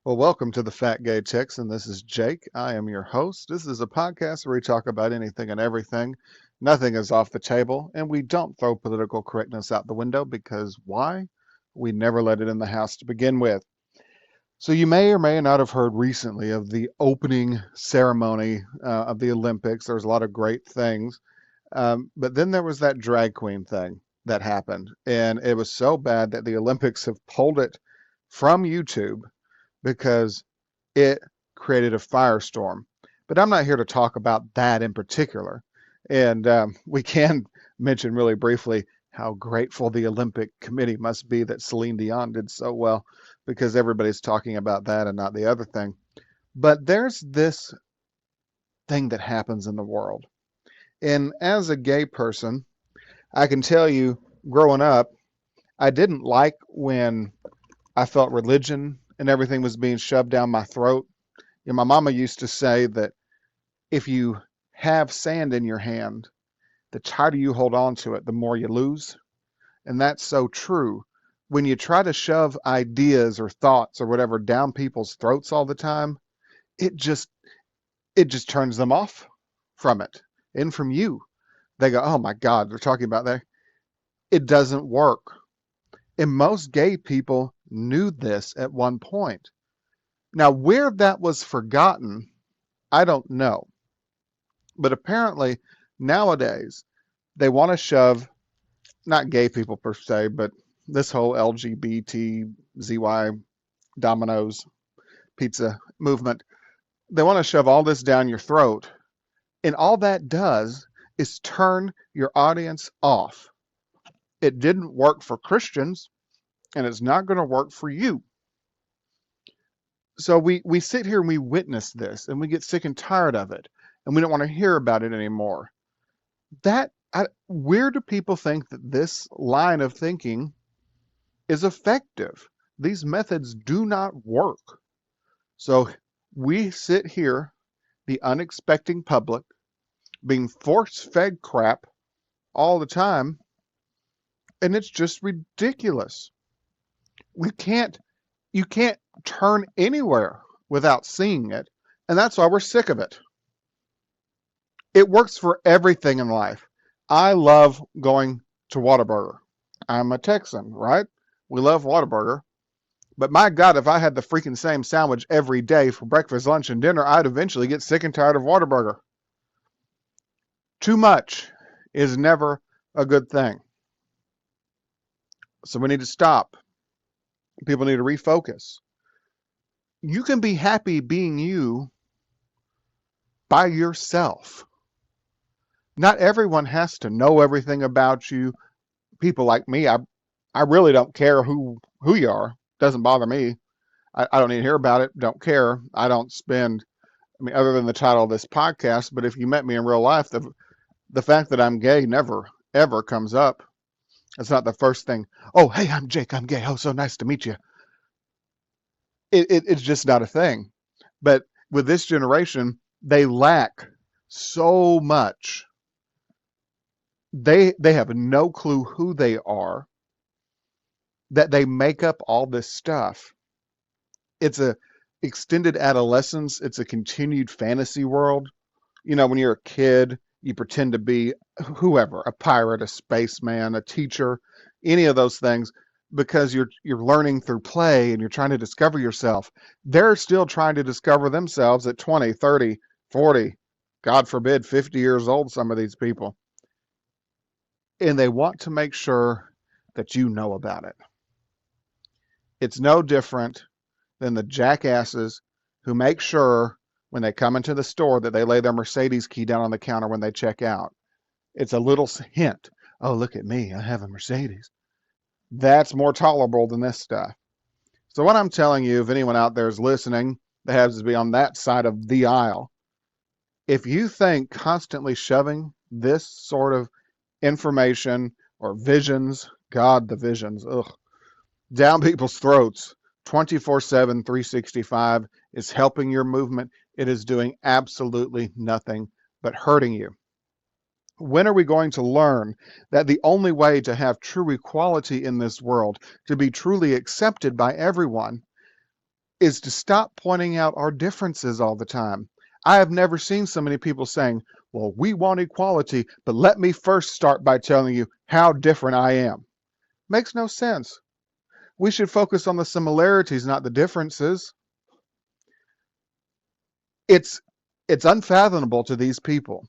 Well, welcome to the Fat Gay Chicks, and this is Jake. I am your host. This is a podcast where we talk about anything and everything. Nothing is off the table, and we don't throw political correctness out the window because why? We never let it in the house to begin with. So, you may or may not have heard recently of the opening ceremony of the Olympics. There's a lot of great things. But then there was that drag queen thing that happened, and it was so bad that the Olympics have pulled it from YouTube because it created a firestorm. But I'm not here to talk about that in particular. And we can mention really briefly how grateful the Olympic Committee must be that Celine Dion did so well because everybody's talking about that and not the other thing. But there's this thing that happens in the world. And as a gay person, I can tell you growing up, I didn't like when I felt religion and everything was being shoved down my throat. My mama used to say that if you have sand in your hand, the tighter you hold on to it, the more you lose. And that's so true. When you try to shove ideas or thoughts or whatever down people's throats all the time, it just it just turns them off from it and from you. They go, "Oh my God, they're talking about that." It doesn't work. And most gay people knew this at one point. Now, where that was forgotten, I don't know. But apparently, nowadays, they want to shove, not gay people per se, but this whole LGBT, ZY, Domino's, pizza movement, they want to shove all this down your throat. And all that does is turn your audience off. It didn't work for Christians, and it's not going to work for you. So we sit here and we witness this, and we get sick and tired of it, and we don't want to hear about it anymore. Where do people think that this line of thinking is effective? These methods do not work. So we sit here, the unexpecting public, being force-fed crap all the time, and it's just ridiculous. We can't, you can't turn anywhere without seeing it, and that's why we're sick of it. It works for everything in life. I love going to Whataburger. I'm a Texan, right? We love Whataburger. But my God, if I had the freaking same sandwich every day for breakfast, lunch, and dinner, I'd eventually get sick and tired of Whataburger. Too much is never a good thing. So we need to stop. People need to refocus. You can be happy being you by yourself. Not everyone has to know everything about you. People like me, I really don't care who you are. Doesn't bother me. I don't need to hear about it. Don't care. I don't spend, I mean, other than the title of this podcast, but if you met me in real life, the fact that I'm gay never, ever comes up. It's not the first thing. Oh, hey, I'm Jake. I'm gay. Oh, so nice to meet you. It's just not a thing. But with this generation, they lack so much. They have no clue who they are, that they make up all this stuff. It's a extended adolescence. It's a continued fantasy world. When you're a kid, you pretend to be whoever, a pirate, a spaceman, a teacher, any of those things, because you're learning through play and you're trying to discover yourself. They're still trying to discover themselves at 20, 30, 40, God forbid, 50 years old, some of these people. And they want to make sure that you know about it. It's no different than the jackasses who make sure when they come into the store that they lay their Mercedes key down on the counter when they check out. It's a little hint. Oh, look at me. I have a Mercedes. That's more tolerable than this stuff. So what I'm telling you, if anyone out there is listening that has to be on that side of the aisle, if you think constantly shoving this sort of information or visions, God, the visions, down people's throats 24/7, 365 is helping your movement, it is doing absolutely nothing but hurting you. When are we going to learn that the only way to have true equality in this world, to be truly accepted by everyone, is to stop pointing out our differences all the time. I have never seen so many people saying, well, we want equality, but let me first start by telling you how different I am. Makes no sense. We should focus on the similarities, not the differences. It's it's unfathomable to these people,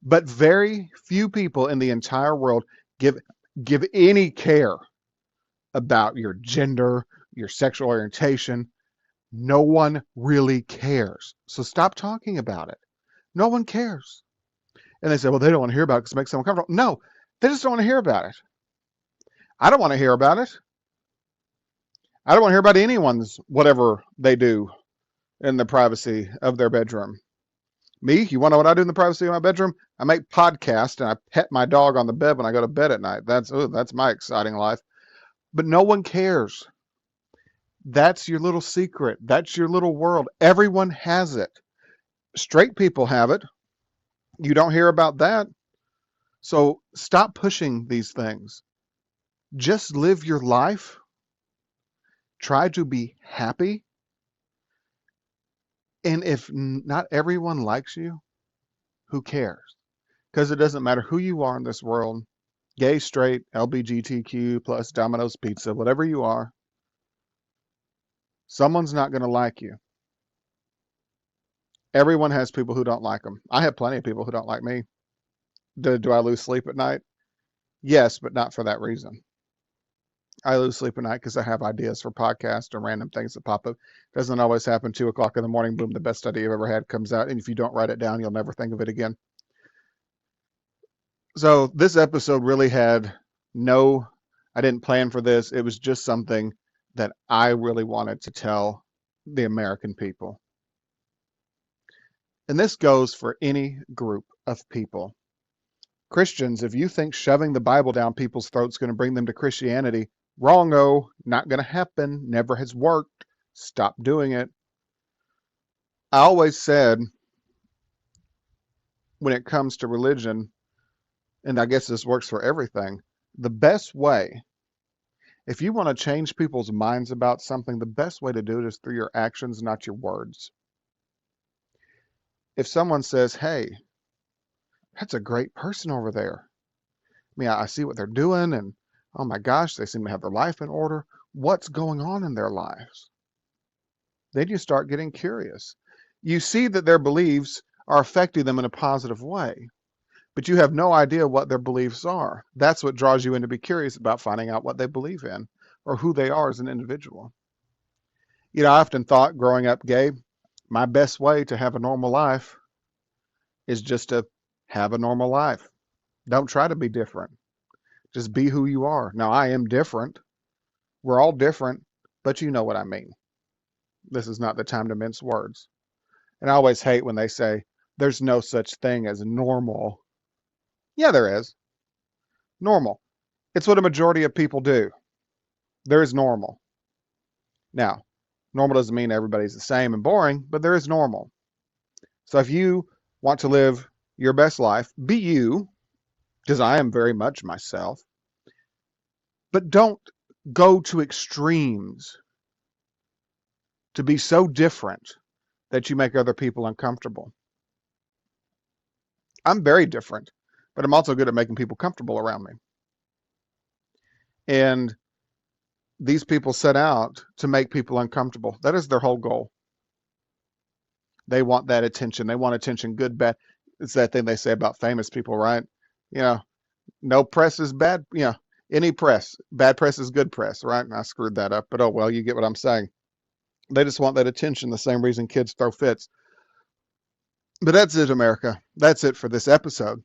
but very few people in the entire world give give any care about your gender, your sexual orientation. No one really cares. So stop talking about it. No one cares. And they say, well, they don't want to hear about it because it makes them uncomfortable. No, they just don't want to hear about it. I don't want to hear about it. I don't want to hear about anyone's whatever they do in the privacy of their bedroom. Me, you want to know what I do in the privacy of my bedroom? I make podcasts and I pet my dog on the bed when I go to bed at night. That's my exciting life. But no one cares. That's your little secret. That's your little world. Everyone has it. Straight people have it. You don't hear about that. So stop pushing these things. Just live your life. Try to be happy. And if not everyone likes you, who cares? Because it doesn't matter who you are in this world, gay, straight, LBGTQ plus Domino's Pizza, whatever you are, someone's not going to like you. Everyone has people who don't like them. I have plenty of people who don't like me. Do I lose sleep at night? Yes, but not for that reason. I lose sleep at night because I have ideas for podcasts or random things that pop up. Doesn't always happen. 2 o'clock in the morning, boom, the best idea you've ever had comes out. And if you don't write it down, you'll never think of it again. So this episode really had I didn't plan for this. It was just something that I really wanted to tell the American people. And this goes for any group of people. Christians, if you think shoving the Bible down people's throats is going to bring them to Christianity, wrong-o, not going to happen, never has worked. Stop doing it. I always said, when it comes to religion, and I guess this works for everything, the best way, if you want to change people's minds about something, the best way to do it is through your actions, not your words. If someone says, hey, that's a great person over there. I mean, I see what they're doing, and oh my gosh, they seem to have their life in order. What's going on in their lives? Then you start getting curious. You see that their beliefs are affecting them in a positive way, but you have no idea what their beliefs are. That's what draws you in to be curious about finding out what they believe in or who they are as an individual. You know, I often thought growing up gay, my best way to have a normal life is just to have a normal life. Don't try to be different. Just be who you are. Now, I am different. We're all different, but you know what I mean. This is not the time to mince words. And I always hate when they say, there's no such thing as normal. Yeah, there is. Normal. It's what a majority of people do. There is normal. Now, normal doesn't mean everybody's the same and boring, but there is normal. So if you want to live your best life, be you, because I am very much myself, but don't go to extremes to be so different that you make other people uncomfortable. I'm very different, but I'm also good at making people comfortable around me. And these people set out to make people uncomfortable. That is their whole goal. They want that attention. They want attention, good, bad. It's that thing they say about famous people, right? You know, no press is bad. You know, any press, bad press is good press, right? And I screwed that up, but oh well, you get what I'm saying. They just want that attention, the same reason kids throw fits. But that's it, America. That's it for this episode.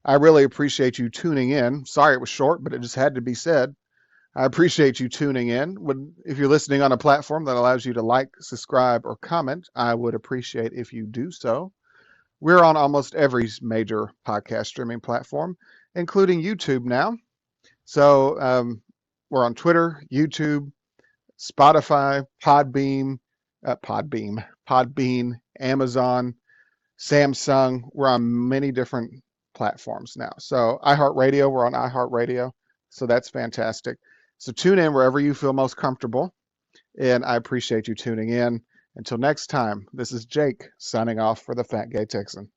I really appreciate you tuning in. Sorry it was short, but it just had to be said. I appreciate you tuning in. If you're listening on a platform that allows you to like, subscribe, or comment, I would appreciate if you do so. We're on almost every major podcast streaming platform, including YouTube now. So we're on Twitter, YouTube, Spotify, Podbean, Amazon, Samsung. We're on many different platforms now. So iHeartRadio, we're on iHeartRadio. So that's fantastic. So tune in wherever you feel most comfortable. And I appreciate you tuning in. Until next time, this is Jake signing off for the Fat Gay Texan.